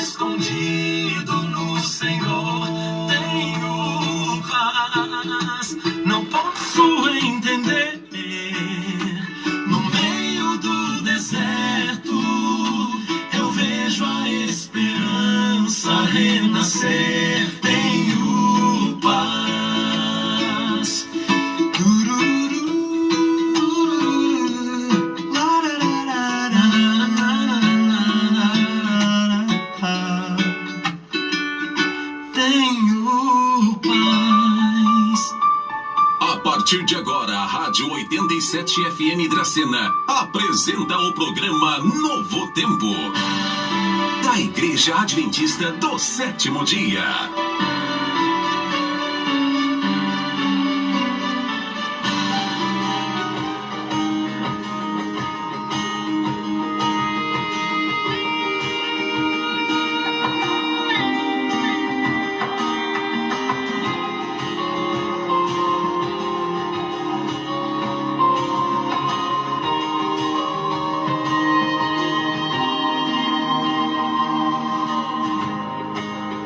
escondido no Senhor, tenho paz. Não posso entender. No meio do deserto, eu vejo a esperança renascer. Tenho paz. Tenho paz. A partir de agora, a Rádio 87 FM Dracena apresenta o programa Novo Tempo, da Igreja Adventista do Sétimo Dia.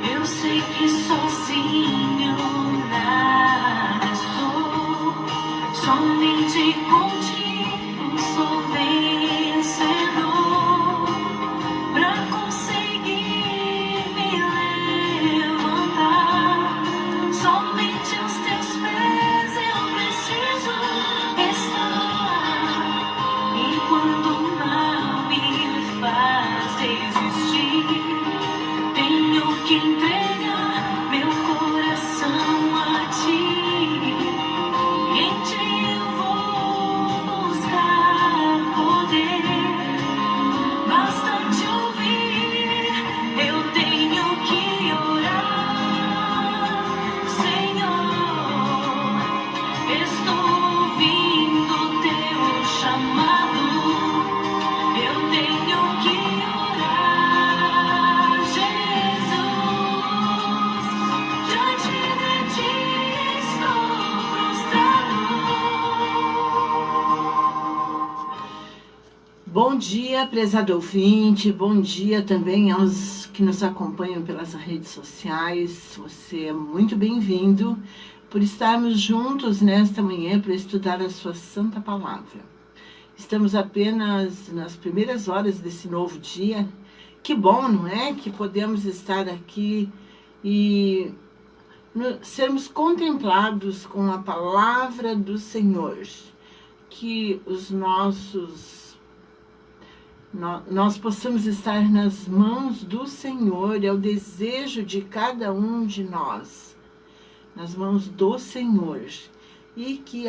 Eu sei que sozinho nada sou, somente contigo sou vencedor. Pra conseguir me levantar, somente aos teus pés eu preciso estar. E quando o mal me faz desistir, tenho que entregar meu coração a ti. Em ti eu vou buscar poder. Basta te ouvir, eu tenho que orar. Senhor, estou ouvindo teu chamado. Eu tenho que orar, Jesus. Diante de ti estou prostrado. Bom dia, prezado ouvinte, bom dia também aos que nos acompanham pelas redes sociais. Você é muito bem-vindo por estarmos juntos nesta manhã para estudar a sua santa palavra. Estamos apenas nas primeiras horas desse novo dia. Que bom, não é? Que podemos estar aqui e sermos contemplados com a palavra do Senhor. Que nós possamos estar nas mãos do Senhor, é o desejo de cada um de nós, nas mãos do Senhor, e que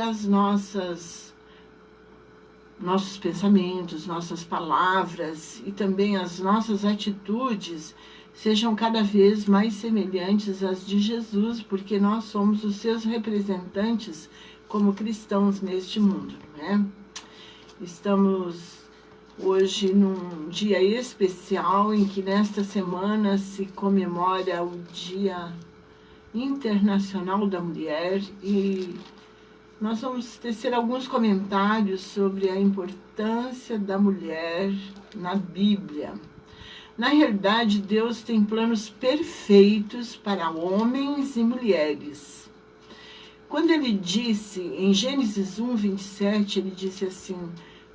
nossos pensamentos, nossas palavras e também as nossas atitudes sejam cada vez mais semelhantes às de Jesus, porque nós somos os seus representantes como cristãos neste mundo, né? Estamos hoje num dia especial em que nesta semana se comemora o Dia Internacional da Mulher e nós vamos tecer alguns comentários sobre a importância da mulher na Bíblia. Na realidade, Deus tem planos perfeitos para homens e mulheres. Quando ele disse, em Gênesis 1, 27, ele disse assim: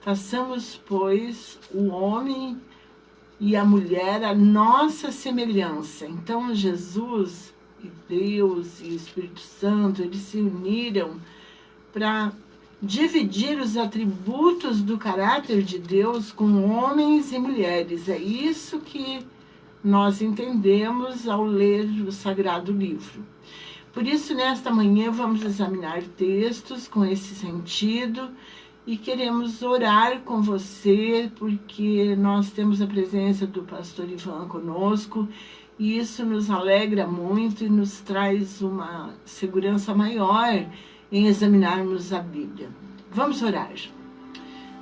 façamos, pois, o homem e a mulher a nossa semelhança. Então, Jesus e Deus e o Espírito Santo, eles se uniram para dividir os atributos do caráter de Deus com homens e mulheres. É isso que nós entendemos ao ler o Sagrado Livro. Por isso, nesta manhã, vamos examinar textos com esse sentido e queremos orar com você, porque nós temos a presença do pastor Ivan conosco, e isso nos alegra muito e nos traz uma segurança maior em examinarmos a Bíblia. Vamos orar.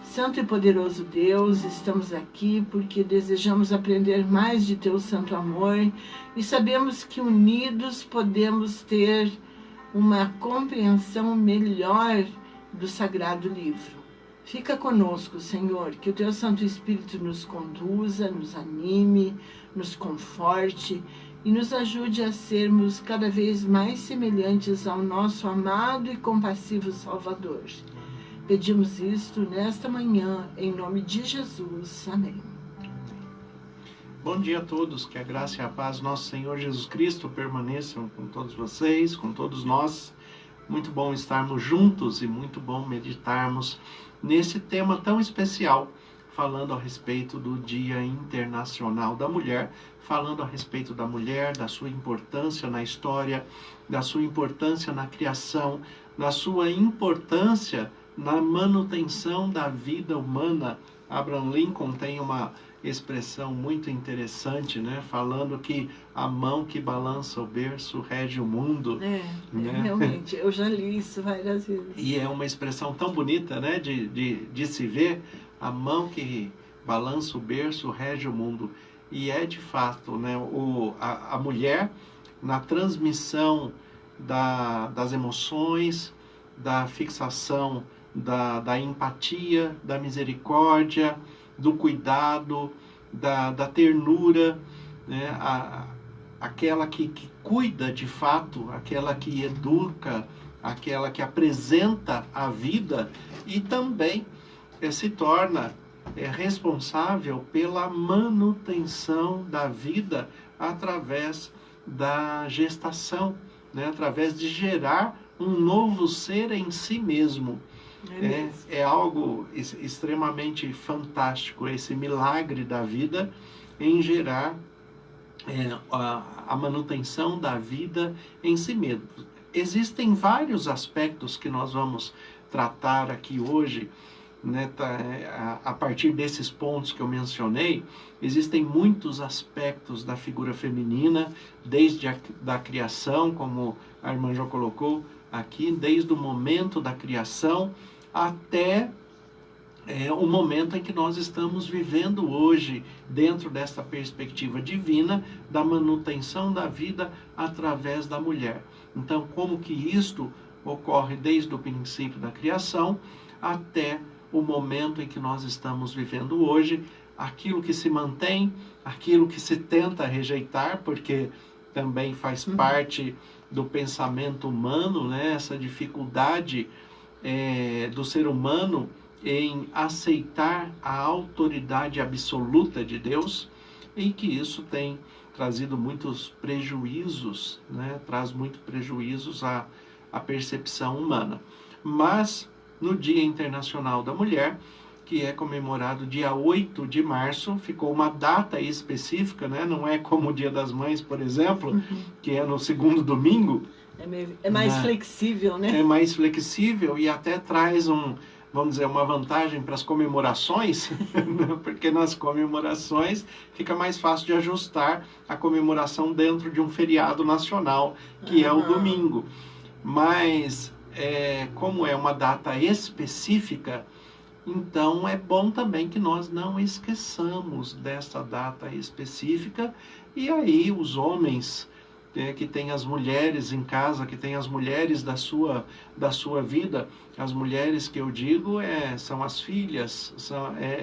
Santo e poderoso Deus, estamos aqui porque desejamos aprender mais de teu santo amor e sabemos que unidos podemos ter uma compreensão melhor do Sagrado Livro. Fica conosco, Senhor, que o Teu Santo Espírito nos conduza, nos anime, nos conforte e nos ajude a sermos cada vez mais semelhantes ao nosso amado e compassivo Salvador. Pedimos isto nesta manhã, em nome de Jesus. Amém. Bom dia a todos, que a graça e a paz do nosso Senhor Jesus Cristo permaneçam com todos vocês, com todos nós. Muito bom estarmos juntos e muito bom meditarmos nesse tema tão especial, falando a respeito do Dia Internacional da Mulher, falando a respeito da mulher, da sua importância na história, da sua importância na criação, da sua importância na manutenção da vida humana. Abraham Lincoln tem uma expressão muito interessante, né? Falando que a mão que balança o berço rege o mundo. Né? Realmente, eu já li isso várias vezes. E é uma expressão tão bonita, né? De se ver, a mão que balança o berço rege o mundo. E é de fato, né? A mulher, na transmissão das emoções, da fixação, da empatia, da misericórdia, do cuidado, da ternura, né? Aquela que cuida de fato, aquela que educa, aquela que apresenta a vida e também se torna responsável pela manutenção da vida através da gestação, né? Através de gerar um novo ser em si mesmo. É algo extremamente fantástico, esse milagre da vida em gerar a manutenção da vida em si mesmo. Existem vários aspectos que nós vamos tratar aqui hoje, né? A partir desses pontos que eu mencionei. Existem muitos aspectos da figura feminina, desde da criação, como a irmã já colocou aqui, desde o momento da criação até o momento em que nós estamos vivendo hoje, dentro desta perspectiva divina da manutenção da vida através da mulher. Então, como que isto ocorre desde o princípio da criação até o momento em que nós estamos vivendo hoje, aquilo que se mantém, aquilo que se tenta rejeitar, porque também faz parte do pensamento humano, né? Essa dificuldade do ser humano em aceitar a autoridade absoluta de Deus, e que isso tem trazido muitos prejuízos, né? Traz muitos prejuízos à percepção humana. Mas no Dia Internacional da Mulher, que é comemorado dia 8 de março, ficou uma data específica, né? Não é como o Dia das Mães, por exemplo, que é no segundo domingo. É mais flexível, né? É mais flexível e até traz vamos dizer, uma vantagem para as comemorações, porque nas comemorações fica mais fácil de ajustar a comemoração dentro de um feriado nacional, que é o domingo. Mas, como é uma data específica, então é bom também que nós não esqueçamos dessa data específica. E aí os homens que tem as mulheres em casa, que tem as mulheres da sua vida, as mulheres que eu digo são as filhas,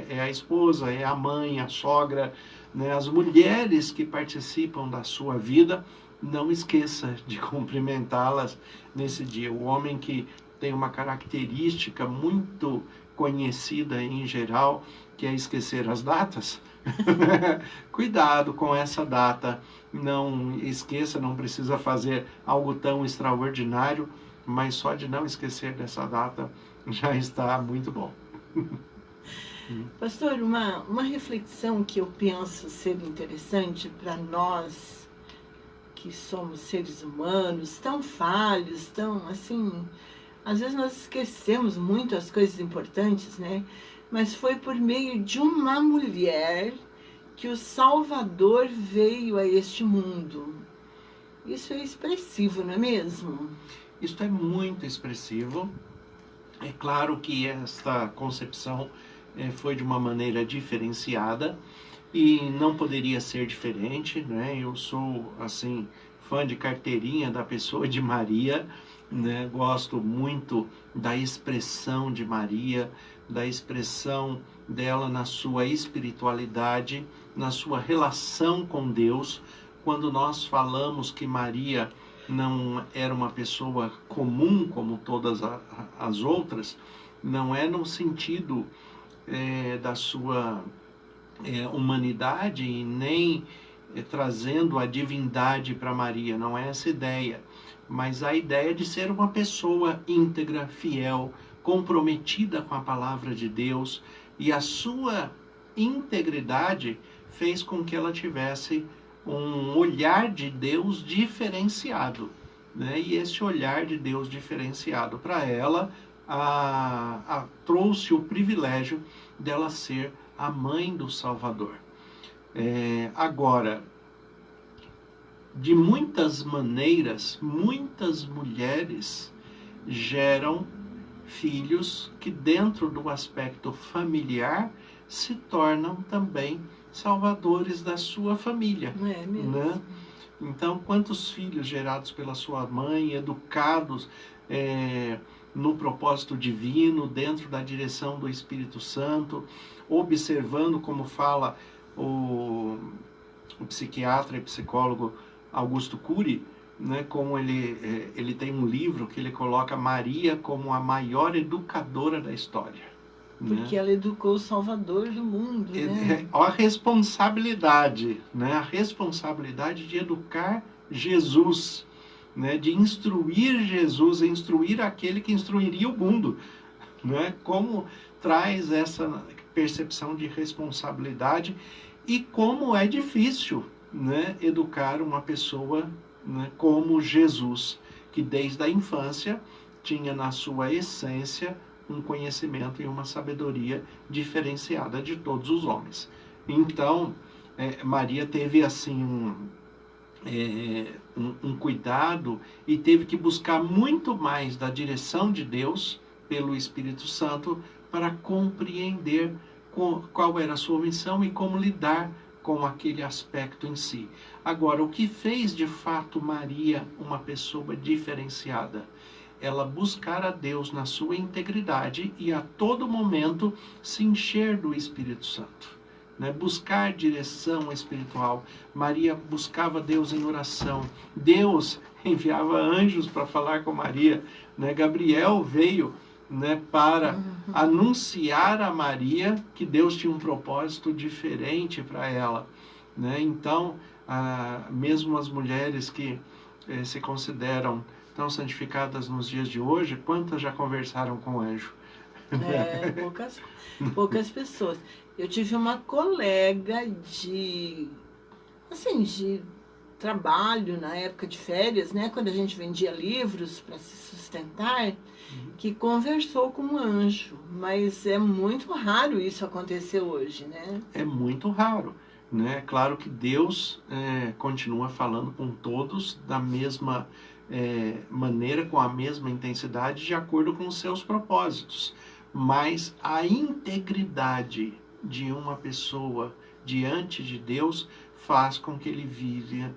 é a esposa, é a mãe, a sogra, né? As mulheres que participam da sua vida, não esqueça de cumprimentá-las nesse dia. O homem que tem uma característica muito conhecida em geral, que é esquecer as datas, cuidado com essa data, não esqueça, não precisa fazer algo tão extraordinário, mas só de não esquecer dessa data já está muito bom. Pastor, uma reflexão que eu penso ser interessante para nós, que somos seres humanos, tão falhos, tão assim, às vezes nós esquecemos muito as coisas importantes, né? Mas foi por meio de uma mulher que o Salvador veio a este mundo. Isso é expressivo, não é mesmo? Isso é muito expressivo. É claro que esta concepção foi de uma maneira diferenciada e não poderia ser diferente, né? Eu sou, assim, fã de carteirinha da pessoa de Maria, né? Gosto muito da expressão de Maria, da expressão dela na sua espiritualidade, na sua relação com Deus. Quando nós falamos que Maria não era uma pessoa comum como todas as outras, não é no sentido da sua humanidade e nem trazendo a divindade para Maria, não é essa ideia, mas a ideia de ser uma pessoa íntegra, fiel, comprometida com a palavra de Deus, e a sua integridade fez com que ela tivesse um olhar de Deus diferenciado, né? E esse olhar de Deus diferenciado para ela trouxe o privilégio dela ser a mãe do Salvador. Agora, de muitas maneiras, muitas mulheres geram filhos que, dentro do aspecto familiar, se tornam também salvadores da sua família. É mesmo. Né? Então, quantos filhos gerados pela sua mãe, educados no propósito divino, dentro da direção do Espírito Santo, observando, como fala o psiquiatra e psicólogo Augusto Cury, né, como ele tem um livro que ele coloca Maria como a maior educadora da história. Porque ela educou o Salvador do mundo, né? A responsabilidade, né? A responsabilidade de educar Jesus, né? De instruir Jesus, instruir aquele que instruiria o mundo, né? Como traz essa percepção de responsabilidade e como é difícil, né? Educar uma pessoa, né? Como Jesus, que desde a infância tinha na sua essência um conhecimento e uma sabedoria diferenciada de todos os homens. Então, Maria teve assim um cuidado e teve que buscar muito mais da direção de Deus pelo Espírito Santo para compreender qual era a sua missão e como lidar com aquele aspecto em si. Agora, o que fez de fato Maria uma pessoa diferenciada? Ela buscar a Deus na sua integridade e a todo momento se encher do Espírito Santo, né? Buscar direção espiritual. Maria buscava Deus em oração. Deus enviava anjos para falar com Maria, né? Gabriel veio, né, para anunciar a Maria que Deus tinha um propósito diferente para ela, né? Então, mesmo as mulheres que se consideram tão santificadas nos dias de hoje, quantas já conversaram com o anjo? Poucas pessoas. Eu tive uma colega de trabalho na época de férias, né, quando a gente vendia livros para se sustentar, que conversou com um anjo, mas é muito raro isso acontecer hoje, né? É muito raro, né? Claro que Deus continua falando com todos da mesma maneira, com a mesma intensidade, de acordo com os seus propósitos. Mas a integridade de uma pessoa diante de Deus faz com que ele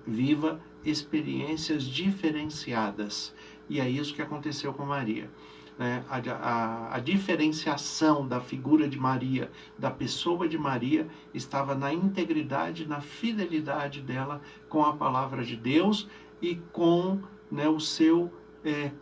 viva experiências diferenciadas. E é isso que aconteceu com Maria. A diferenciação da figura de Maria, da pessoa de Maria, estava na integridade, na fidelidade dela com a palavra de Deus e com, né, o seu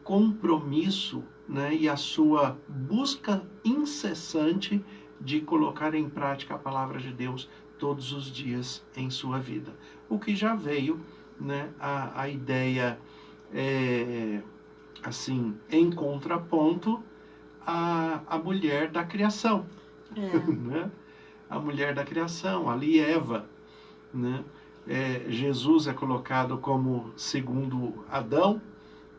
compromisso, né, e a sua busca incessante de colocar em prática a palavra de Deus todos os dias em sua vida. O que já veio, né, a ideia assim, em contraponto à mulher da criação. Né? A mulher da criação, ali Eva, né? Jesus é colocado como segundo Adão,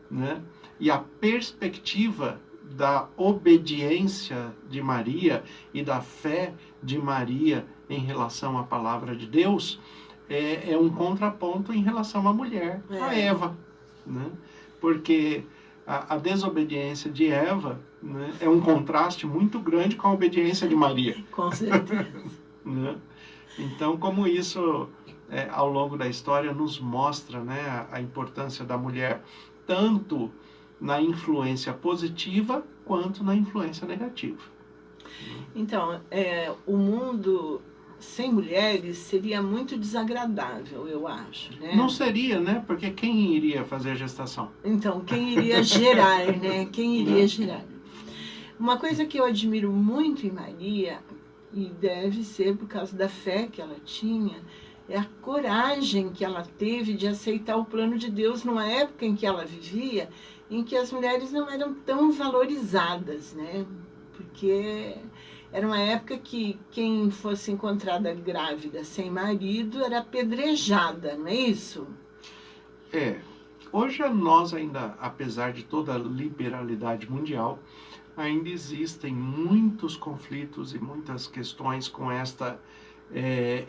né? E a perspectiva da obediência de Maria e da fé de Maria em relação à palavra de Deus é um contraponto em relação à mulher, a Eva, né? Porque a desobediência de Eva, né, é um contraste muito grande com a obediência de Maria. Com certeza. Né? Então, como isso, ao longo da história, nos mostra, né, a importância da mulher, tanto na influência positiva quanto na influência negativa. Então, o mundo sem mulheres seria muito desagradável, eu acho, né? Não seria, né? Porque quem iria fazer a gestação? Então, quem iria gerar, né? Quem iria gerar? Uma coisa que eu admiro muito em Maria, e deve ser por causa da fé que ela tinha, é a coragem que ela teve de aceitar o plano de Deus numa época em que ela vivia, em que as mulheres não eram tão valorizadas, né? Porque era uma época que quem fosse encontrada grávida sem marido era apedrejada, não é isso? Hoje nós ainda, apesar de toda a liberalidade mundial, ainda existem muitos conflitos e muitas questões com esta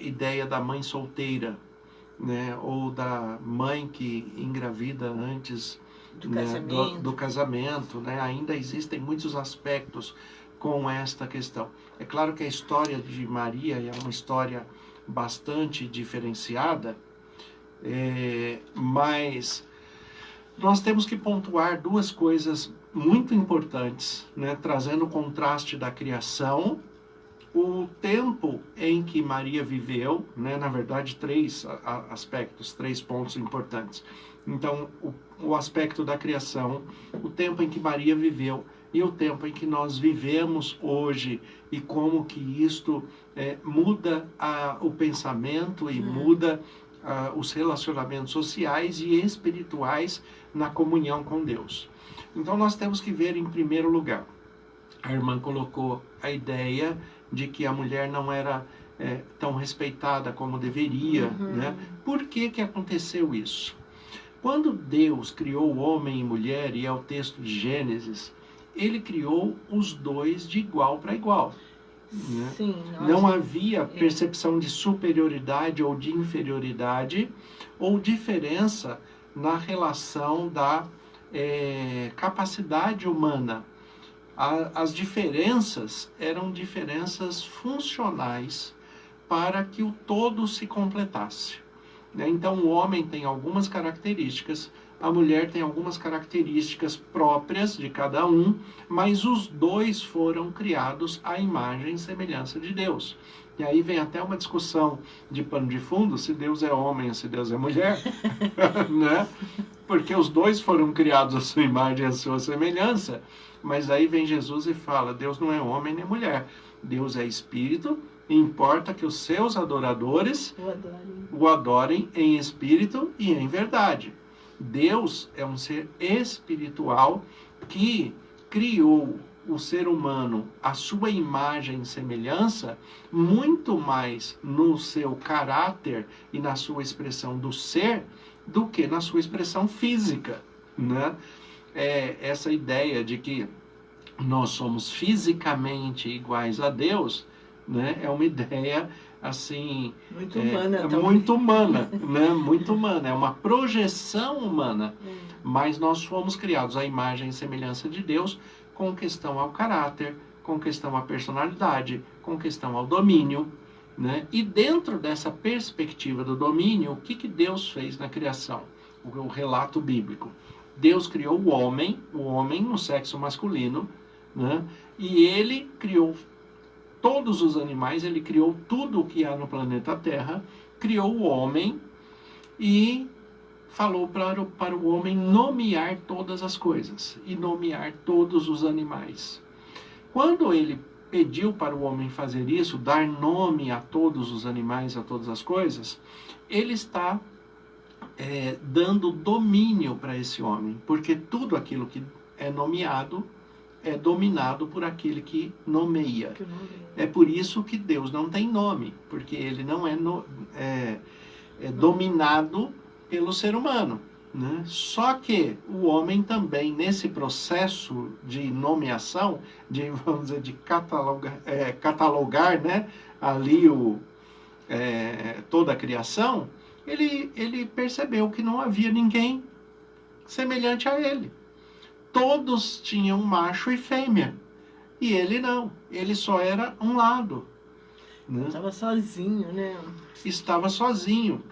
ideia da mãe solteira, né? Ou da mãe que engravida antes do casamento, né? Ainda existem muitos aspectos com esta questão. É claro que a história de Maria é uma história bastante diferenciada, mas nós temos que pontuar duas coisas muito importantes, né? Trazendo o contraste da criação, o tempo em que Maria viveu, né? Na verdade, três aspectos, 3 pontos importantes. Então, o aspecto da criação, o tempo em que Maria viveu e o tempo em que nós vivemos hoje, e como que isto muda o pensamento e muda os relacionamentos sociais e espirituais na comunhão com Deus. Então nós temos que ver em primeiro lugar, a irmã colocou a ideia de que a mulher não era tão respeitada como deveria, né? Por que que aconteceu isso? Quando Deus criou o homem e mulher, e é o texto de Gênesis, ele criou os dois de igual para igual. Né? Sim, não havia percepção de superioridade ou de inferioridade, ou diferença na relação da capacidade humana. As diferenças eram diferenças funcionais para que o todo se completasse. Então o homem tem algumas características, a mulher tem algumas características próprias de cada um, mas os dois foram criados à imagem e semelhança de Deus. E aí vem até uma discussão de pano de fundo, se Deus é homem ou se Deus é mulher, né? Porque os dois foram criados à sua imagem e à sua semelhança, mas aí vem Jesus e fala, Deus não é homem nem mulher, Deus é espírito, e importa que os seus adoradores o adorem em espírito e em verdade. Deus é um ser espiritual que criou o ser humano à sua imagem e semelhança, muito mais no seu caráter e na sua expressão do ser, do que na sua expressão física, né? Essa ideia de que nós somos fisicamente iguais a Deus, né? É uma ideia assim muito humana, muito humana, né? Muito humana, é uma projeção humana, mas nós fomos criados à imagem e semelhança de Deus, com questão ao caráter, com questão à personalidade, com questão ao domínio, né? E dentro dessa perspectiva do domínio, o que Deus fez na criação? O relato bíblico. Deus criou o homem no sexo masculino, né? E ele criou todos os animais, ele criou tudo o que há no planeta Terra, criou o homem e falou para o homem nomear todas as coisas e nomear todos os animais. Quando ele pediu para o homem fazer isso, dar nome a todos os animais, a todas as coisas, ele está dando domínio para esse homem, porque tudo aquilo que é nomeado é dominado por aquele que nomeia. É por isso que Deus não tem nome, porque ele não é dominado pelo ser humano, né? Só que o homem também, nesse processo de nomeação, vamos dizer, de catalogar, né, ali toda a criação, ele percebeu que não havia ninguém semelhante a ele. Todos tinham macho e fêmea. E ele não. Ele só era um lado. Né? Estava sozinho, né? Estava sozinho.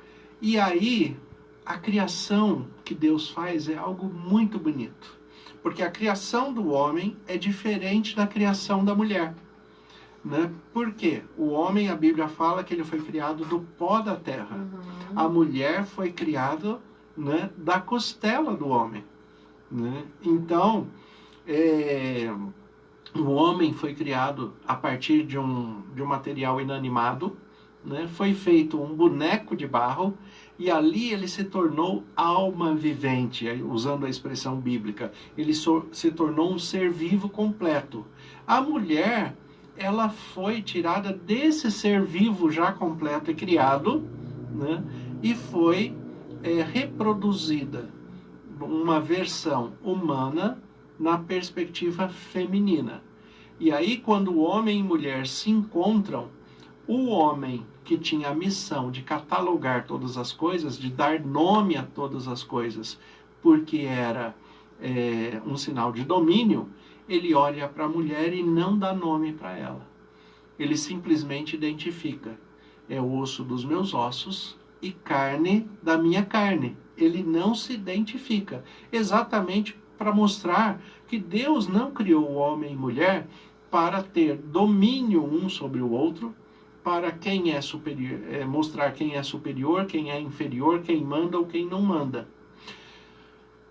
E aí, a criação que Deus faz é algo muito bonito. Porque a criação do homem é diferente da criação da mulher. Né? Por quê? O homem, a Bíblia fala que ele foi criado do pó da terra. A mulher foi criada, né, da costela do homem. Né? Então, o homem foi criado a partir de um material inanimado, né? Foi feito um boneco de barro, e ali ele se tornou alma vivente, usando a expressão bíblica. Ele se tornou um ser vivo completo. A mulher, ela foi tirada desse ser vivo já completo e criado, né? E foi reproduzida uma versão humana na perspectiva feminina. E aí, quando o homem e mulher se encontram, o homem que tinha a missão de catalogar todas as coisas, de dar nome a todas as coisas, porque era um sinal de domínio, ele olha para a mulher e não dá nome para ela. Ele simplesmente identifica: é osso dos meus ossos e carne da minha carne. Ele não se identifica, exatamente para mostrar que Deus não criou o homem e mulher para ter domínio um sobre o outro, para quem é superior, mostrar quem é superior, quem é inferior, quem manda ou quem não manda.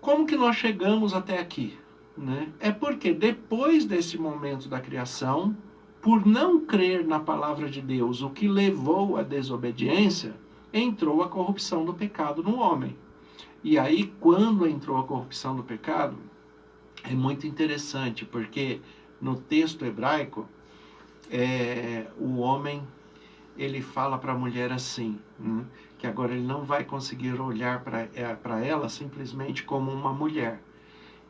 Como que nós chegamos até aqui? Né? É porque depois desse momento da criação, por não crer na palavra de Deus, o que levou à desobediência, entrou a corrupção do pecado no homem. E aí, quando entrou a corrupção do pecado, é muito interessante, porque no texto hebraico, o homem, ele fala para a mulher assim, né, que agora ele não vai conseguir olhar para ela simplesmente como uma mulher.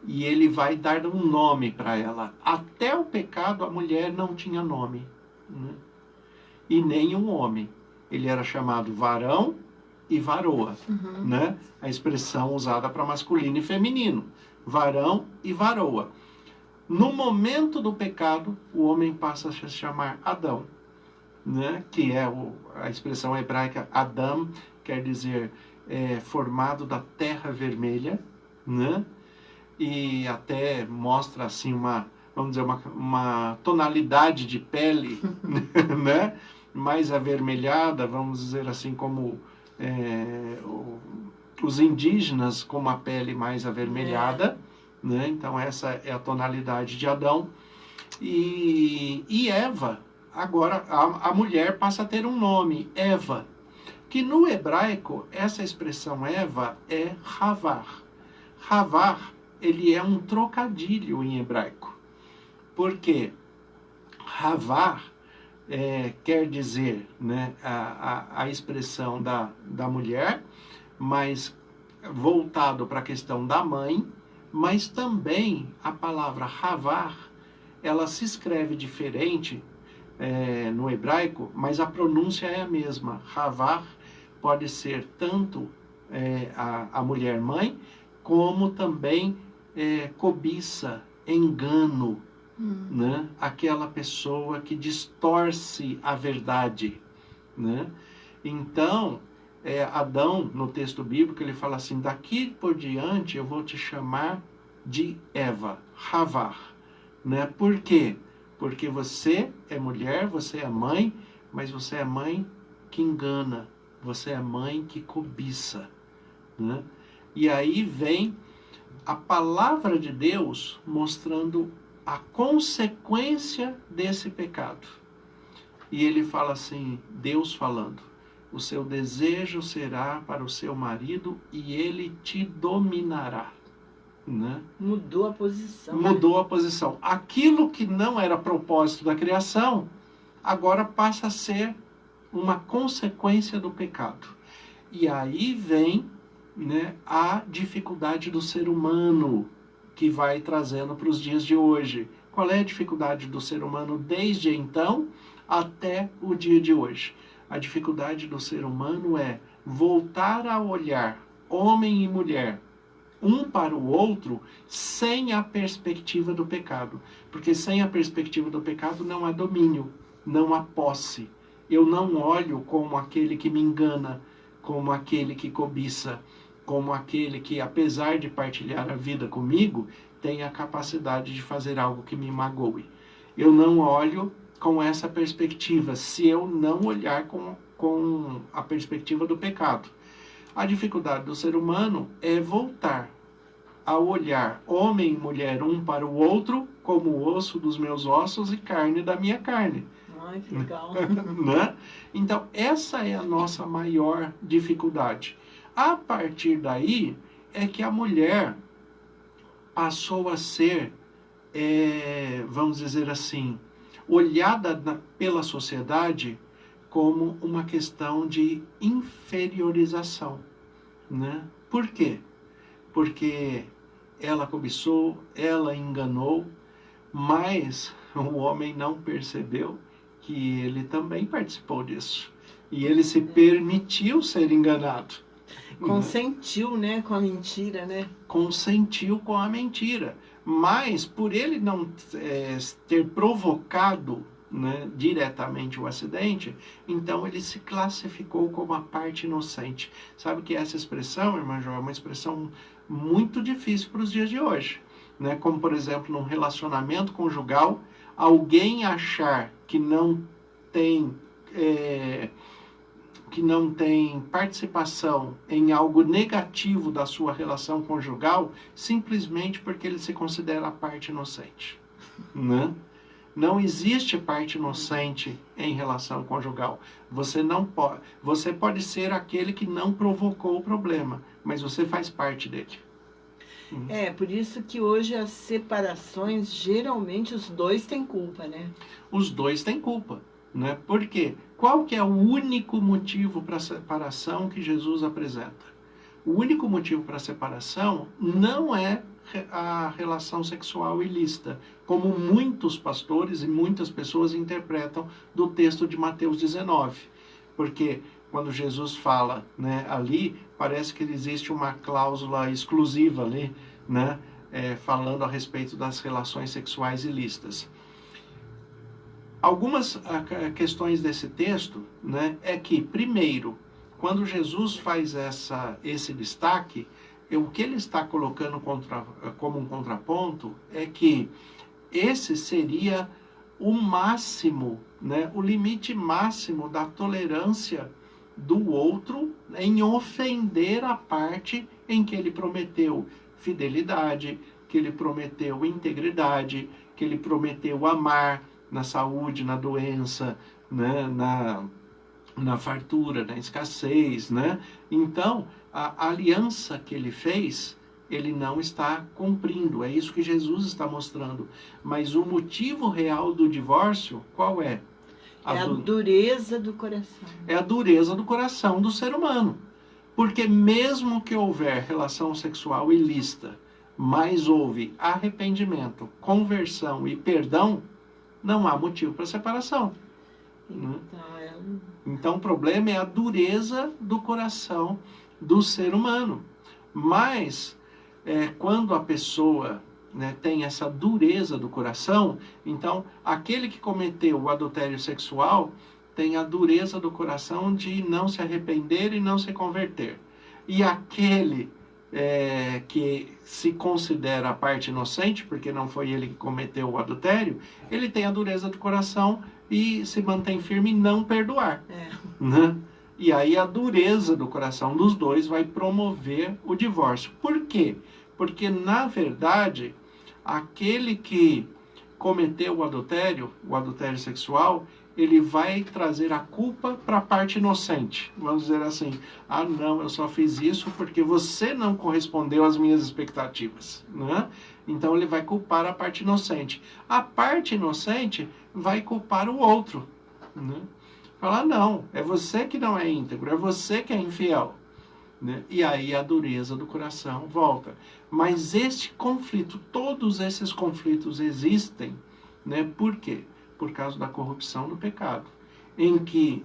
E ele vai dar um nome para ela. Até o pecado, a mulher não tinha nome. Né? E nem um homem. Ele era chamado varão e varoa. Né? A expressão usada para masculino e feminino. Varão e varoa. No momento do pecado, o homem passa a se chamar Adão. Né? Que é a expressão hebraica Adam, quer dizer formado da terra vermelha. Né? E até mostra assim vamos dizer, uma tonalidade de pele, né? Mais avermelhada, vamos dizer assim, como os indígenas com uma pele mais avermelhada, né? Então essa é a tonalidade de Adão. E Eva, agora a mulher passa a ter um nome, Eva, que no hebraico essa expressão Eva é Havar. Havar, ele é um trocadilho em hebraico. Porque Havar quer dizer, né, a expressão da mulher, mas voltado para a questão da mãe, mas também a palavra Havar, ela se escreve diferente no hebraico, mas a pronúncia é a mesma. Havar pode ser tanto a mulher mãe, como também cobiça, engano, né? Aquela pessoa que distorce a verdade. Né? Então, Adão, no texto bíblico, ele fala assim: daqui por diante eu vou te chamar de Eva, Havar. Né? Por quê? Porque você é mulher, você é mãe, mas você é mãe que engana, você é mãe que cobiça. Né? E aí vem a palavra de Deus mostrando a consequência desse pecado. E ele fala assim, Deus falando: o seu desejo será para o seu marido e ele te dominará. Né? Mudou a posição. Mudou a posição. Aquilo que não era propósito da criação, agora passa a ser uma consequência do pecado. E aí vem, né, a dificuldade do ser humano, que vai trazendo para os dias de hoje. Qual é a dificuldade do ser humano desde então até o dia de hoje? A dificuldade do ser humano é voltar a olhar homem e mulher um para o outro sem a perspectiva do pecado. Porque sem a perspectiva do pecado não há domínio, não há posse. Eu não olho como aquele que me engana, como aquele que cobiça, como aquele que, apesar de partilhar a vida comigo, tem a capacidade de fazer algo que me magoe. Eu não olho com essa perspectiva, se eu não olhar com a perspectiva do pecado. A dificuldade do ser humano é voltar a olhar homem e mulher um para o outro como osso dos meus ossos e carne da minha carne. Ai, que legal. Né? Então, essa é a nossa maior dificuldade. A partir daí, é que a mulher passou a ser, vamos dizer assim, olhada pela sociedade como uma questão de inferiorização. Né? Por quê? Porque ela cobiçou, ela enganou, mas o homem não percebeu que ele também participou disso. E ele se permitiu ser enganado. Consentiu, né, com a mentira, né? Consentiu com a mentira. Mas, por ele não ter provocado, né, diretamente o acidente, então ele se classificou como a parte inocente. Sabe que essa expressão, irmã Jo, é uma expressão muito difícil para os dias de hoje. Né? Como, por exemplo, num relacionamento conjugal, alguém achar que não tem participação em algo negativo da sua relação conjugal, simplesmente porque ele se considera a parte inocente. Né? Não existe parte inocente em relação conjugal. Você pode ser aquele que não provocou o problema, mas você faz parte dele. Por isso que hoje as separações, geralmente os dois têm culpa, né? Os dois têm culpa, né? Por quê? Qual que é o único motivo para a separação que Jesus apresenta? O único motivo para a separação não é a relação sexual ilícita, como muitos pastores e muitas pessoas interpretam do texto de Mateus 19. Porque quando Jesus fala, né, ali, parece que existe uma cláusula exclusiva ali, né, falando a respeito das relações sexuais ilícitas. Algumas questões desse texto, né, é que, primeiro, quando Jesus faz esse destaque, o que ele está colocando como um contraponto é que esse seria o máximo, né, o limite máximo da tolerância do outro em ofender a parte em que ele prometeu fidelidade, que ele prometeu integridade, que ele prometeu amar na saúde, na doença, né, na fartura, na escassez, né? Então, a aliança que ele fez, ele não está cumprindo. É isso que Jesus está mostrando. Mas o motivo real do divórcio, qual é? A dureza do coração. É a dureza do coração do ser humano. Porque mesmo que houver relação sexual ilícita, mas houve arrependimento, conversão e perdão, não há motivo para separação. Então o problema é a dureza do coração do ser humano. Mas quando a pessoa, né, tem essa dureza do coração, então aquele que cometeu o adultério sexual tem a dureza do coração de não se arrepender e não se converter. E aquele que se considera a parte inocente, porque não foi ele que cometeu o adultério, ele tem a dureza do coração e se mantém firme em não perdoar. Né? E aí a dureza do coração dos dois vai promover o divórcio. Por quê? Porque, na verdade, aquele que cometeu o adultério sexual, ele vai trazer a culpa para a parte inocente. Vamos dizer assim, não, eu só fiz isso porque você não correspondeu às minhas expectativas. Né? Então ele vai culpar a parte inocente. A parte inocente vai culpar o outro. Né? Falar, não, é você que não é íntegro, é você que é infiel. Né? E aí a dureza do coração volta. Mas este conflito, todos esses conflitos existem, né? Por quê? Por causa da corrupção do pecado, em que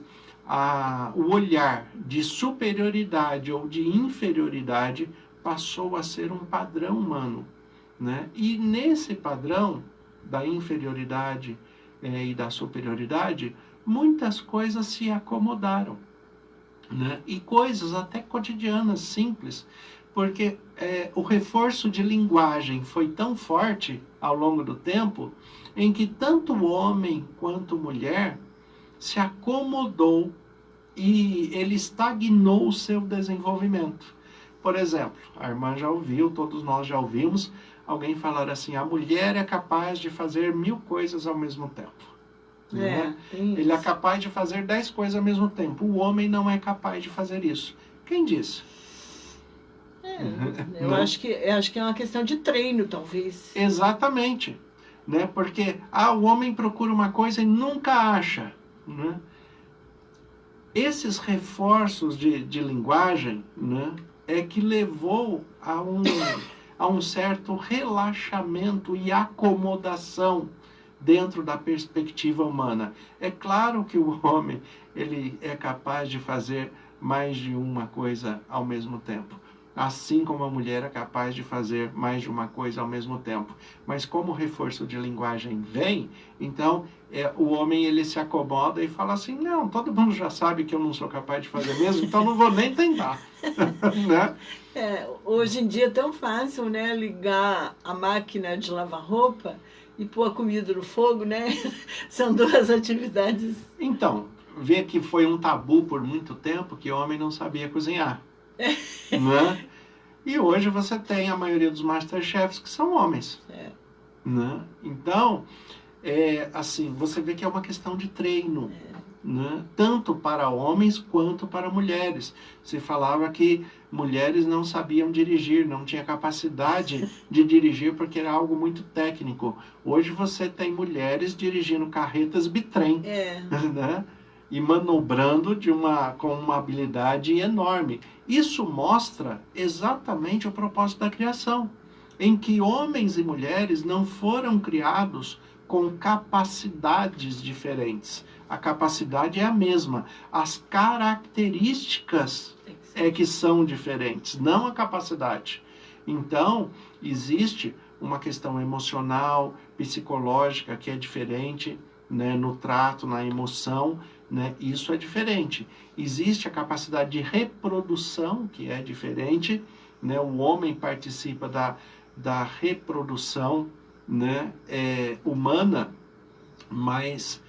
o olhar de superioridade ou de inferioridade passou a ser um padrão humano. Né? E nesse padrão da inferioridade e da superioridade, muitas coisas se acomodaram. Né? E coisas até cotidianas, simples. Porque o reforço de linguagem foi tão forte ao longo do tempo, em que tanto o homem quanto mulher se acomodou e ele estagnou o seu desenvolvimento. Por exemplo, a irmã já ouviu, todos nós já ouvimos, alguém falar assim, a mulher é capaz de fazer 1000 coisas ao mesmo tempo. Né? Ele é capaz de fazer 10 coisas ao mesmo tempo. O homem não é capaz de fazer isso. Quem disse? Eu acho que é uma questão de treino, talvez. Exatamente. Né? Porque o homem procura uma coisa e nunca acha. Né? Esses reforços de linguagem, né, é que levou a um certo relaxamento e acomodação dentro da perspectiva humana. É claro que o homem ele é capaz de fazer mais de uma coisa ao mesmo tempo. Assim como a mulher é capaz de fazer mais de uma coisa ao mesmo tempo. Mas como o reforço de linguagem vem, então o homem ele se acomoda e fala assim, não, todo mundo já sabe que eu não sou capaz de fazer mesmo, então não vou nem tentar. Né? Hoje em dia é tão fácil, né, ligar a máquina de lavar roupa e pôr a comida no fogo, né? São duas atividades. Então, vê que foi um tabu por muito tempo que o homem não sabia cozinhar. Né? E hoje você tem a maioria dos Masterchefs que são homens. Né? Então, assim, você vê que é uma questão de treino. Né? Tanto para homens quanto para mulheres. Se falava que mulheres não sabiam dirigir, não tinha capacidade de dirigir porque era algo muito técnico. Hoje você tem mulheres dirigindo carretas bitrem, né? E manobrando com uma habilidade enorme. Isso mostra exatamente o propósito da criação, em que homens e mulheres não foram criados com capacidades diferentes. A capacidade é a mesma. As características é que são diferentes, não a capacidade. Então, existe uma questão emocional, psicológica, que é diferente, né, no trato, na emoção, né, isso é diferente. Existe a capacidade de reprodução, que é diferente, né, o homem participa da reprodução, né, humana, mas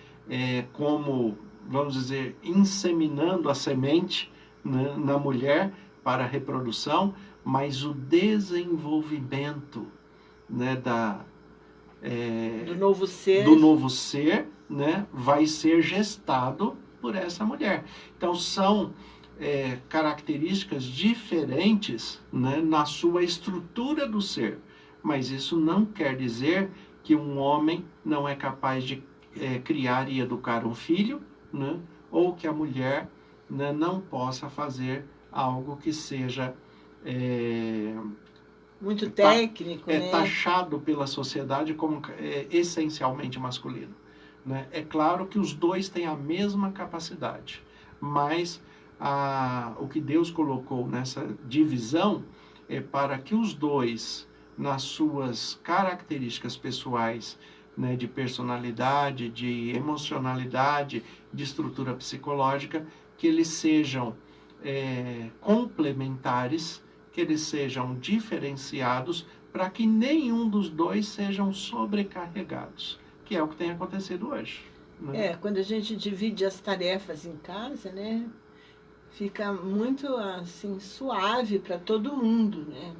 como, vamos dizer, inseminando a semente, né, na mulher para a reprodução, mas o desenvolvimento, né, do novo ser, né, vai ser gestado por essa mulher. Então são características diferentes, né, na sua estrutura do ser, mas isso não quer dizer que um homem não é capaz de criar e educar um filho, né, ou que a mulher, né, não possa fazer algo que seja muito técnico, né? Taxado pela sociedade como essencialmente masculino. Né? É claro que os dois têm a mesma capacidade, mas o que Deus colocou nessa divisão é para que os dois, nas suas características pessoais, né, de personalidade, de emocionalidade, de estrutura psicológica, que eles sejam complementares, que eles sejam diferenciados, para que nenhum dos dois sejam sobrecarregados, que é o que tem acontecido hoje. Né? Quando a gente divide as tarefas em casa, né, fica muito assim suave para todo mundo, né?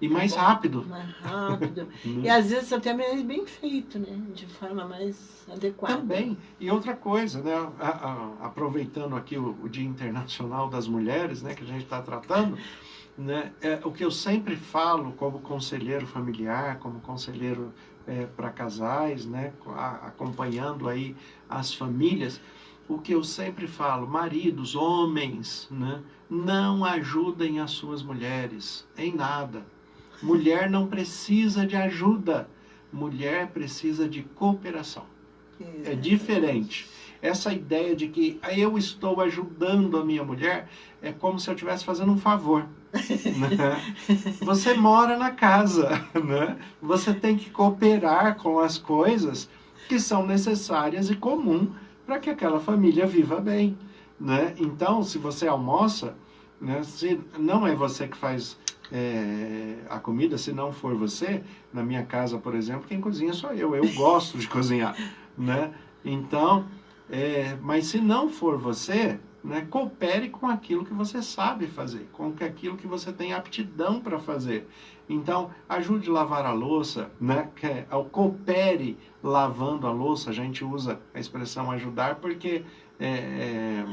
E mais rápido. Mais rápido. E às vezes até mais bem feito, né? De forma mais adequada. Também. E outra coisa, né? Aproveitando aqui o Dia Internacional das Mulheres, né? Que a gente está tratando, né? O que eu sempre falo como conselheiro familiar, como conselheiro para casais, né? Acompanhando aí as famílias, o que eu sempre falo, maridos, homens, né? Não ajudem as suas mulheres em nada. Mulher não precisa de ajuda, mulher precisa de cooperação. É diferente. Essa ideia de que eu estou ajudando a minha mulher é como se eu estivesse fazendo um favor. Né? Você mora na casa, né? Você tem que cooperar com as coisas que são necessárias e comuns para que aquela família viva bem. Né? Então, se você almoça, né, se não é você que faz a comida, se não for você. Na minha casa, por exemplo, quem cozinha sou eu. Eu gosto de cozinhar, né? Então, mas se não for você, né, coopere com aquilo que você sabe fazer, com aquilo que você tem aptidão para fazer. Então, ajude a lavar a louça, né? Coopere lavando a louça. A gente usa a expressão ajudar porque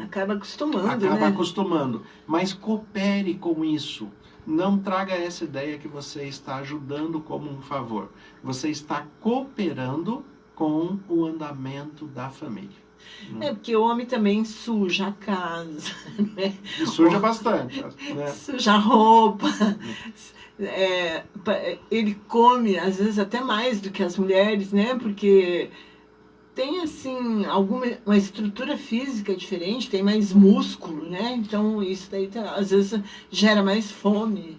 Acaba acostumando, acaba né? acostumando. Mas coopere com isso. Não traga essa ideia que você está ajudando como um favor. Você está cooperando com o andamento da família. Porque o homem também suja a casa, né? E suja bastante, né? Suja a roupa. Ele come, às vezes, até mais do que as mulheres, né? Porque tem, assim, uma estrutura física diferente, tem mais músculo, né? Então, isso daí, às vezes, gera mais fome.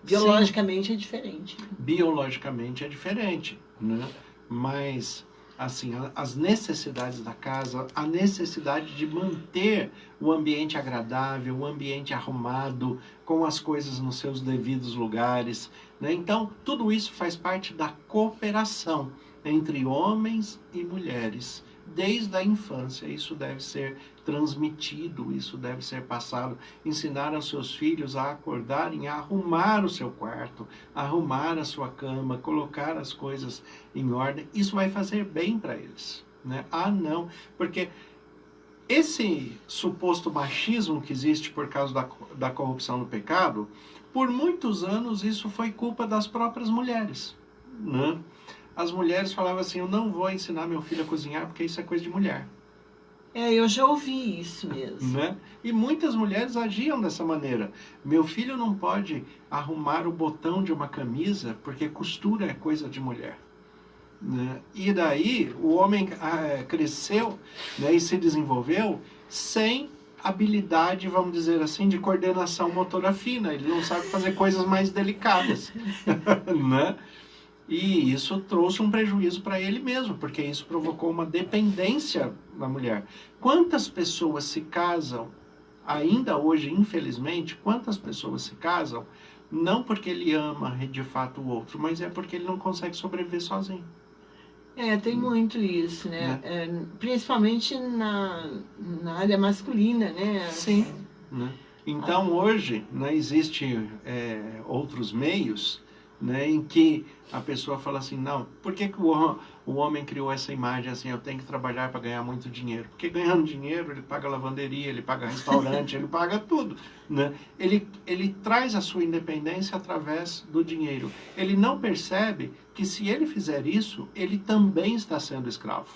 Biologicamente é diferente. Biologicamente é diferente, né? Mas, assim, as necessidades da casa, a necessidade de manter o ambiente agradável, o ambiente arrumado, com as coisas nos seus devidos lugares, né? Então, tudo isso faz parte da cooperação entre homens e mulheres. Desde a infância, isso deve ser transmitido, isso deve ser passado. Ensinar aos seus filhos a acordarem, a arrumar o seu quarto, a arrumar a sua cama, colocar as coisas em ordem. Isso vai fazer bem para eles, né? Não, porque esse suposto machismo que existe por causa da corrupção do pecado, por muitos anos isso foi culpa das próprias mulheres, né? As mulheres falavam assim, eu não vou ensinar meu filho a cozinhar porque isso é coisa de mulher. Eu já ouvi isso mesmo. Né? E muitas mulheres agiam dessa maneira. Meu filho não pode arrumar o botão de uma camisa porque costura é coisa de mulher. Né? E daí o homem cresceu, né, e se desenvolveu sem habilidade, vamos dizer assim, de coordenação motora fina. Ele não sabe fazer coisas mais delicadas. Né? E isso trouxe um prejuízo para ele mesmo, porque isso provocou uma dependência da mulher. Quantas pessoas se casam, ainda hoje, infelizmente, quantas pessoas se casam, não porque ele ama de fato o outro, mas é porque ele não consegue sobreviver sozinho. Tem muito isso, né? Principalmente na área masculina, né? Sim. Né? Então, hoje, né, existem outros meios, né, em que a pessoa fala assim, não, por que o homem criou essa imagem assim, eu tenho que trabalhar para ganhar muito dinheiro? Porque ganhando dinheiro, ele paga lavanderia, ele paga restaurante, ele paga tudo. Né? Ele traz a sua independência através do dinheiro. Ele não percebe que se ele fizer isso, ele também está sendo escravo.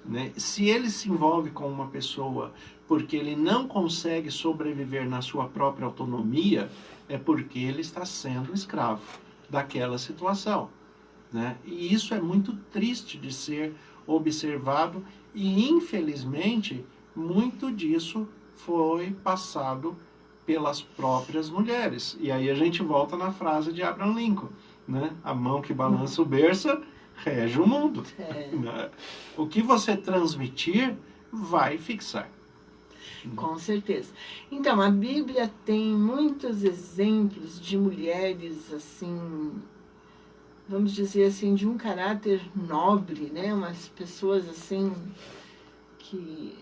Né? Se ele se envolve com uma pessoa porque ele não consegue sobreviver na sua própria autonomia, é porque ele está sendo escravo daquela situação, né? E isso é muito triste de ser observado e, infelizmente, muito disso foi passado pelas próprias mulheres. E aí a gente volta na frase de Abraham Lincoln, né? A mão que balança o berço rege o mundo. Né? O que você transmitir vai fixar. Com certeza. Então, a Bíblia tem muitos exemplos de mulheres, assim, vamos dizer assim, de um caráter nobre, né? Umas pessoas, assim, que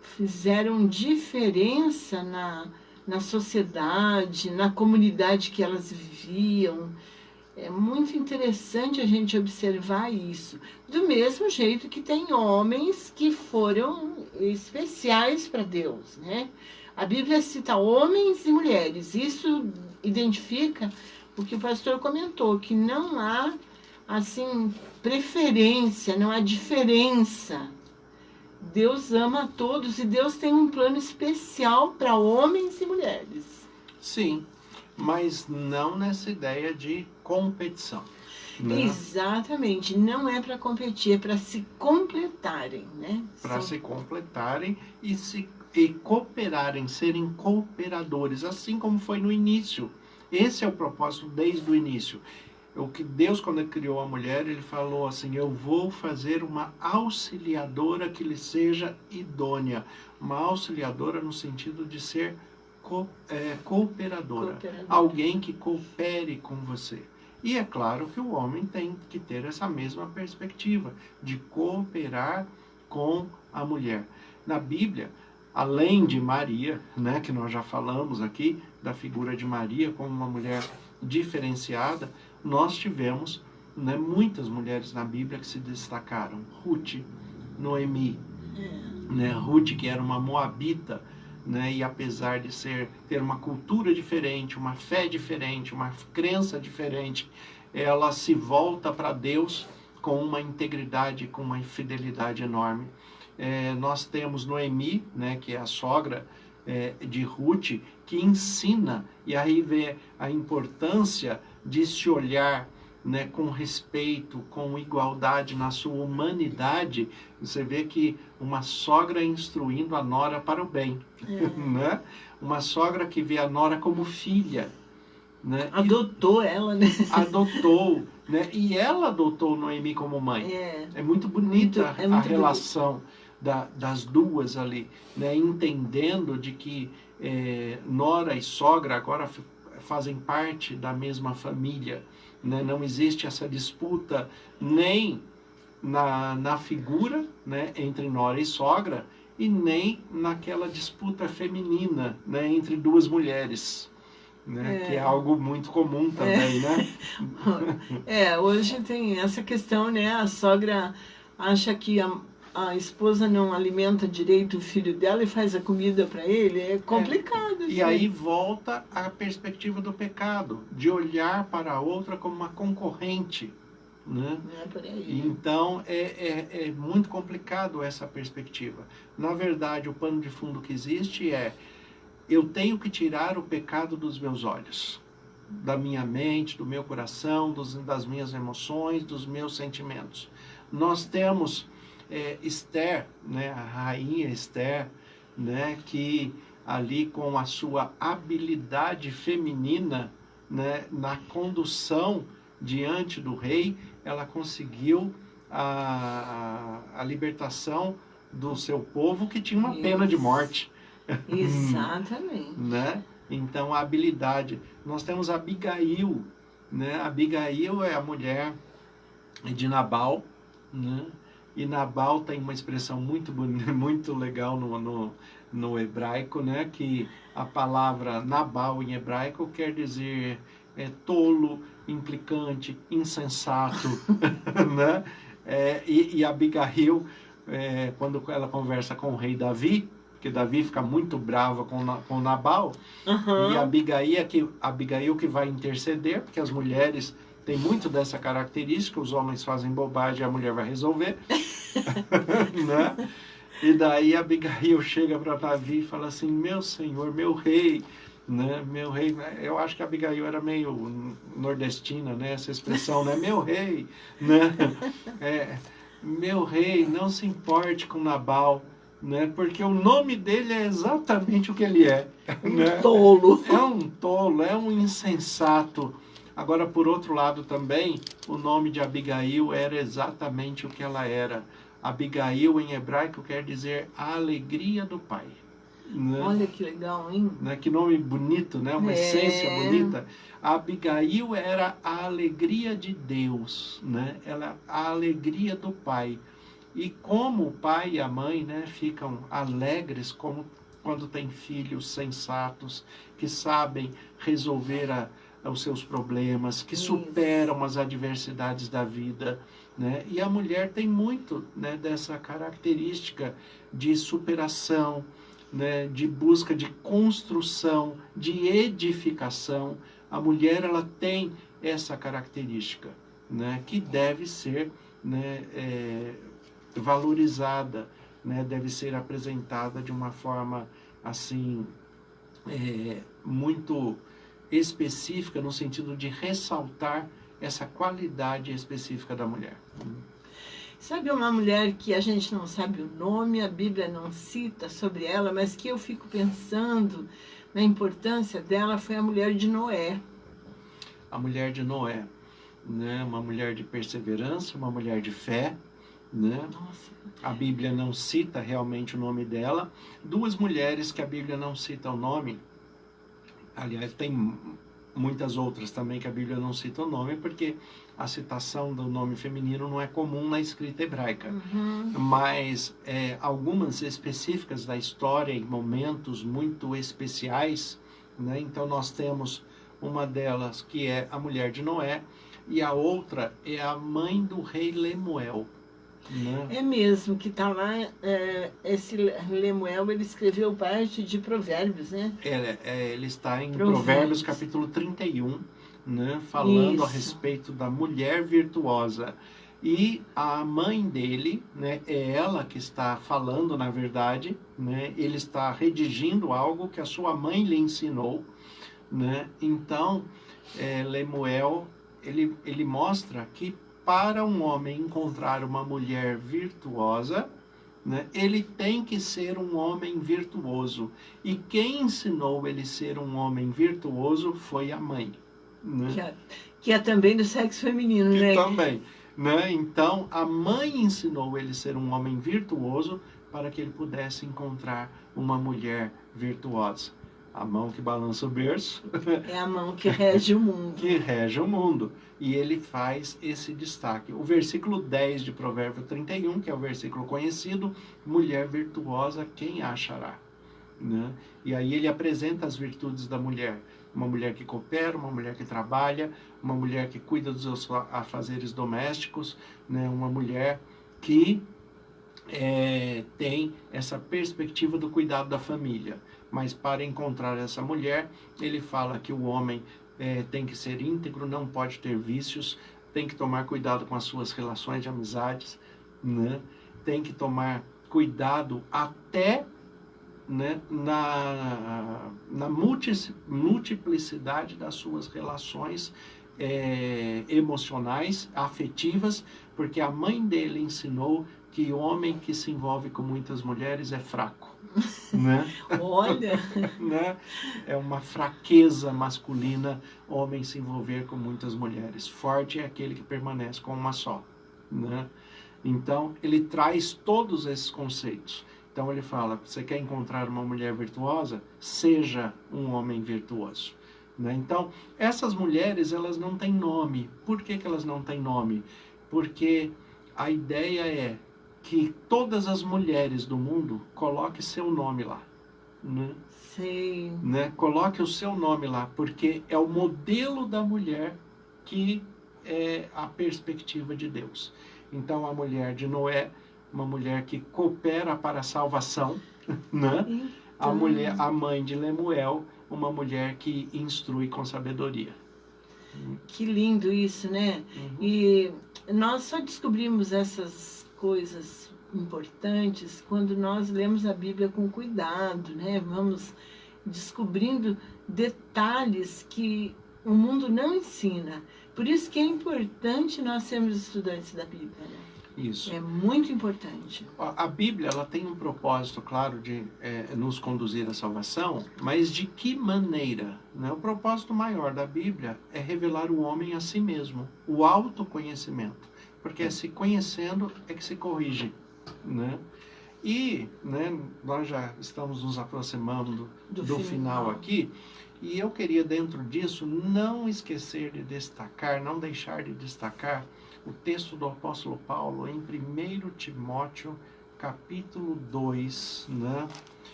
fizeram diferença na sociedade, na comunidade que elas viviam. É muito interessante a gente observar isso. Do mesmo jeito que tem homens que foram especiais para Deus, né? A Bíblia cita homens e mulheres. Isso identifica o que o pastor comentou, que não há, assim, preferência, não há diferença. Deus ama a todos e Deus tem um plano especial para homens e mulheres. Sim, mas não nessa ideia de competição. Né? Exatamente, não é para competir, é para se completarem, né? Para se completarem e cooperarem, serem cooperadores, assim como foi no início. Esse é o propósito desde o início. O que Deus, quando ele criou a mulher, ele falou assim, eu vou fazer uma auxiliadora que lhe seja idônea. Uma auxiliadora no sentido de ser cooperadora. Alguém que coopere com você. E é claro que o homem tem que ter essa mesma perspectiva de cooperar com a mulher. Na Bíblia, além de Maria, né, que nós já falamos aqui, da figura de Maria como uma mulher diferenciada, nós tivemos, né, muitas mulheres na Bíblia que se destacaram. Ruth, Noemi, né, Ruth, que era uma moabita, né, e apesar de ter uma cultura diferente, uma fé diferente, uma crença diferente, ela se volta para Deus com uma integridade, com uma fidelidade enorme. Nós temos Noemi, né, que é a sogra de Ruth, que ensina, e aí vê a importância de se olhar, né, com respeito, com igualdade na sua humanidade. Você vê que uma sogra instruindo a nora para o bem, né? Uma sogra que vê a nora como filha, né? Adotou ela, né? Adotou, né? E ela adotou Noemi como mãe. É muito bonita a relação das duas ali, né? Entendendo de que nora e sogra agora fazem parte da mesma família, né? Não existe essa disputa nem na figura, né, entre nora e sogra, e nem naquela disputa feminina, né, entre duas mulheres, né, que é algo muito comum também, né? Hoje tem essa questão, né? A sogra acha que a esposa não alimenta direito o filho dela e faz a comida para ele. É complicado. E aí volta a perspectiva do pecado, de olhar para a outra como uma concorrente, né? É por aí. Então é muito complicado essa perspectiva. Na verdade, o pano de fundo que existe eu tenho que tirar o pecado dos meus olhos, da minha mente, do meu coração, das minhas emoções, dos meus sentimentos. Nós temos Esther, né, a rainha Esther, né, que ali com a sua habilidade feminina, né, na condução diante do rei, ela conseguiu a libertação do seu povo, que tinha uma pena de morte. Exatamente. Né? Então, a habilidade. Nós temos Abigail, né? Abigail é a mulher de Nabal, né? E Nabal tem uma expressão muito bonita, muito legal no hebraico, né? Que a palavra Nabal em hebraico quer dizer tolo, implicante, insensato, né? E Abigail, quando ela conversa com o rei Davi, porque Davi fica muito bravo com Nabal, e Abigail que vai interceder, porque as mulheres têm muito dessa característica, os homens fazem bobagem e a mulher vai resolver, né? E daí Abigail chega para Davi e fala assim: meu senhor, meu rei, né? Meu rei. Eu acho que Abigail era meio nordestina, né? Essa expressão, né? Meu rei, né? Meu rei, não se importe com Nabal, né? Porque o nome dele é exatamente o que ele é, né? Tolo. É um tolo, é um insensato. Agora, por outro lado também, o nome de Abigail era exatamente o que ela era. Abigail em hebraico quer dizer a alegria do pai. Né? Olha que legal, hein? Né? Que nome bonito, né? Uma essência bonita. A Abigail era a alegria de Deus, né? Ela, a alegria do pai. E como o pai e a mãe, né, ficam alegres quando tem filhos sensatos, que sabem resolver os seus problemas, que superam as adversidades da vida, né? E a mulher tem muito, né, dessa característica de superação, né, de busca de construção, de edificação. A mulher, ela tem essa característica, né, que deve ser, né, valorizada, né, deve ser apresentada de uma forma assim muito específica, no sentido de ressaltar essa qualidade específica da mulher. Sabe uma mulher que a gente não sabe o nome, a Bíblia não cita sobre ela, mas que eu fico pensando na importância dela, foi a mulher de Noé. A mulher de Noé, né? Uma mulher de perseverança, uma mulher de fé, né? Nossa. A Bíblia não cita realmente o nome dela. Duas mulheres que a Bíblia não cita o nome, Aliás, tem muitas outras também que a Bíblia não cita o nome, porque a citação do nome feminino não é comum na escrita hebraica. Mas algumas específicas da história em momentos muito especiais, né? Então nós temos uma delas que é a mulher de Noé, e a outra é a mãe do rei Lemuel. Né? É mesmo, que está lá, esse Lemuel, ele escreveu parte de Provérbios, né? Ele está em Provérbios capítulo 31, né? Falando a respeito da mulher virtuosa. E a mãe dele, né, é ela que está falando, na verdade, né? Ele está redigindo algo que a sua mãe lhe ensinou, né? Então, Lemuel, ele mostra que para um homem encontrar uma mulher virtuosa, né, ele tem que ser um homem virtuoso. E quem ensinou ele ser um homem virtuoso foi a mãe. Né? Que é também do sexo feminino, né? Também. Né? Então, a mãe ensinou ele ser um homem virtuoso para que ele pudesse encontrar uma mulher virtuosa. A mão que balança o berço. É a mão que rege o mundo. Que rege o mundo. E ele faz esse destaque. O versículo 10 de Provérbio 31, que é o versículo conhecido, mulher virtuosa, quem a achará? Né? E aí ele apresenta as virtudes da mulher. Uma mulher que coopera, uma mulher que trabalha, uma mulher que cuida dos seus afazeres domésticos, né? Uma mulher que tem essa perspectiva do cuidado da família. Mas para encontrar essa mulher, ele fala que o homem tem que ser íntegro, não pode ter vícios, tem que tomar cuidado com as suas relações de amizades, né? Tem que tomar cuidado até, né, na multiplicidade das suas relações emocionais, afetivas, porque a mãe dele ensinou que o homem que se envolve com muitas mulheres é fraco. Né? Olha! Né? É uma fraqueza masculina homem se envolver com muitas mulheres. Forte é aquele que permanece com uma só. Né? Então, ele traz todos esses conceitos. Então, ele fala, você quer encontrar uma mulher virtuosa? Seja um homem virtuoso. Né? Então, essas mulheres, elas não têm nome. Por que elas não têm nome? Porque a ideia é que todas as mulheres do mundo coloquem seu nome lá. Né? Sim. Né? Coloque o seu nome lá, porque é o modelo da mulher que é a perspectiva de Deus. Então, a mulher de Noé, uma mulher que coopera para a salvação, né? Então... A mãe de Lemuel, uma mulher que instrui com sabedoria. Que lindo isso, né? E nós só descobrimos essas coisas importantes quando nós lemos a Bíblia com cuidado, né? Vamos descobrindo detalhes que o mundo não ensina. Por isso que é importante nós sermos estudantes da Bíblia, né? Isso. É muito importante. A Bíblia, ela tem um propósito, claro, de nos conduzir à salvação, mas de que maneira? Né? O propósito maior da Bíblia é revelar o homem a si mesmo, o autoconhecimento. Porque é se conhecendo é que se corrige. Né? E, né, nós já estamos nos aproximando do final aqui, e eu queria, dentro disso, não esquecer de destacar, não deixar de destacar o texto do apóstolo Paulo em 1 Timóteo, capítulo 2, né?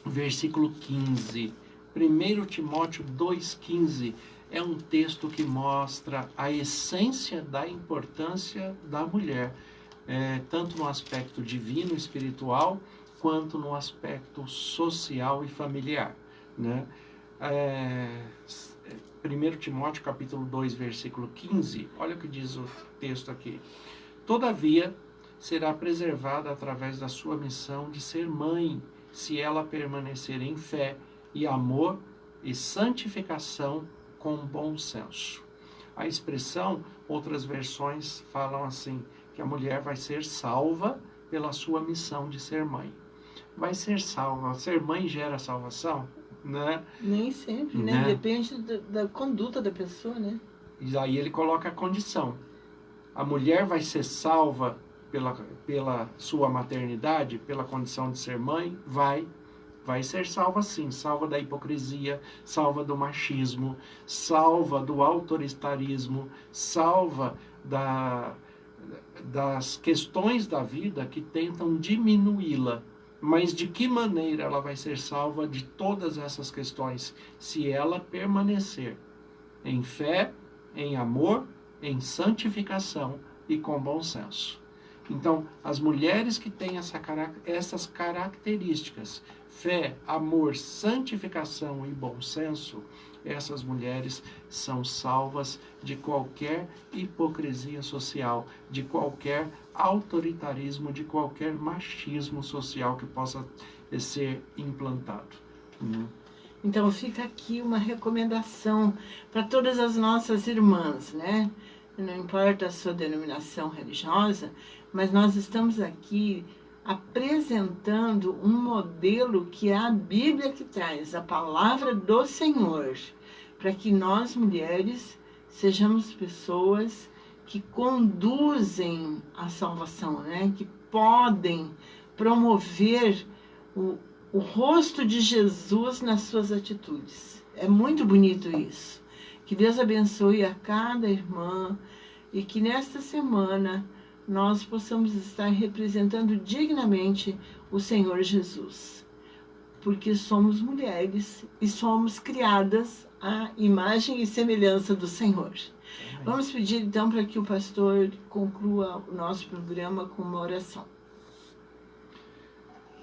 Versículo 15. 1 Timóteo 2,15 é um texto que mostra a essência da importância da mulher, tanto no aspecto divino, espiritual, quanto no aspecto social e familiar, né? 1 Timóteo capítulo 2, versículo 15, olha o que diz o texto aqui. Todavia, será preservada através da sua missão de ser mãe, se ela permanecer em fé e amor e santificação com bom senso. A expressão, outras versões falam assim, que a mulher vai ser salva pela sua missão de ser mãe. Vai ser salva. Ser mãe gera salvação? Né? Nem sempre, né? Depende da conduta da pessoa, né? E aí ele coloca a condição. A mulher vai ser salva pela sua maternidade, pela condição de ser mãe? Vai. vai ser salva sim, salva da hipocrisia, salva do machismo, salva do autoritarismo, salva das questões da vida que tentam diminuí-la. Mas de que maneira ela vai ser salva de todas essas questões? Se ela permanecer em fé, em amor, em santificação e com bom senso. Então, as mulheres que têm essas características, fé, amor, santificação e bom senso, essas mulheres são salvas de qualquer hipocrisia social, de qualquer autoritarismo, de qualquer machismo social que possa ser implantado. Então fica aqui uma recomendação para todas as nossas irmãs, né? Não importa a sua denominação religiosa, mas nós estamos aqui apresentando um modelo que é a Bíblia que traz, a palavra do Senhor, para que nós mulheres sejamos pessoas que conduzem a salvação, né? Que podem promover o rosto de Jesus nas suas atitudes. É muito bonito isso. Que Deus abençoe a cada irmã e que nesta semana nós possamos estar representando dignamente o Senhor Jesus. Porque somos mulheres e somos criadas à imagem e semelhança do Senhor. Amém. Vamos pedir então para que o pastor conclua o nosso programa com uma oração.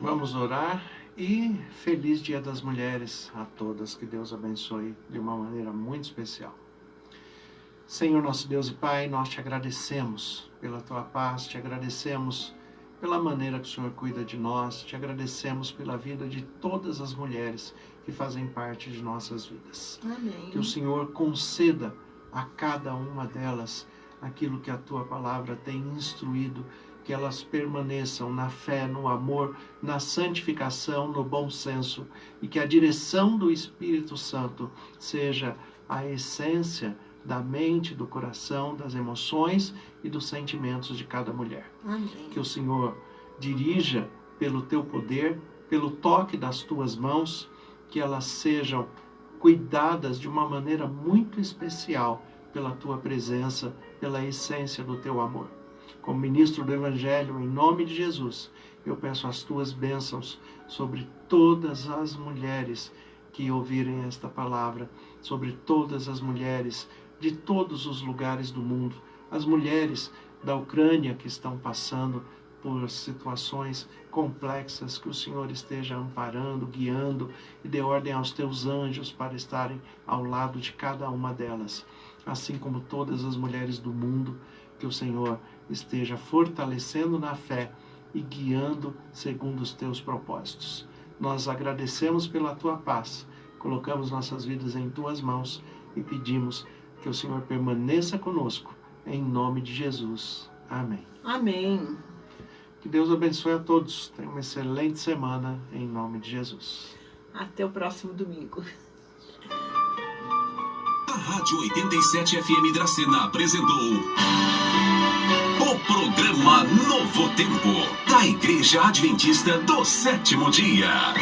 Vamos orar. E feliz Dia das Mulheres a todas, que Deus abençoe de uma maneira muito especial. Senhor nosso Deus e Pai, nós te agradecemos pela tua paz, te agradecemos pela maneira que o Senhor cuida de nós, te agradecemos pela vida de todas as mulheres que fazem parte de nossas vidas. Amém. Que o Senhor conceda a cada uma delas aquilo que a tua palavra tem instruído, que elas permaneçam na fé, no amor, na santificação, no bom senso, e que a direção do Espírito Santo seja a essência da mente, do coração, das emoções e dos sentimentos de cada mulher. Amém. Que o Senhor dirija pelo teu poder, pelo toque das tuas mãos, que elas sejam cuidadas de uma maneira muito especial pela tua presença, pela essência do teu amor. Como ministro do Evangelho, em nome de Jesus, eu peço as tuas bênçãos sobre todas as mulheres que ouvirem esta palavra, sobre todas as mulheres de todos os lugares do mundo, as mulheres da Ucrânia que estão passando por situações complexas, que o Senhor esteja amparando, guiando e dê ordem aos teus anjos para estarem ao lado de cada uma delas, assim como todas as mulheres do mundo, que o Senhor esteja fortalecendo na fé e guiando segundo os teus propósitos. Nós agradecemos pela tua paz, colocamos nossas vidas em tuas mãos e pedimos que o Senhor permaneça conosco, em nome de Jesus. Amém. Amém. Que Deus abençoe a todos. Tenha uma excelente semana, em nome de Jesus. Até o próximo domingo. A Rádio 87 FM Dracena apresentou o programa Novo Tempo, da Igreja Adventista do Sétimo Dia.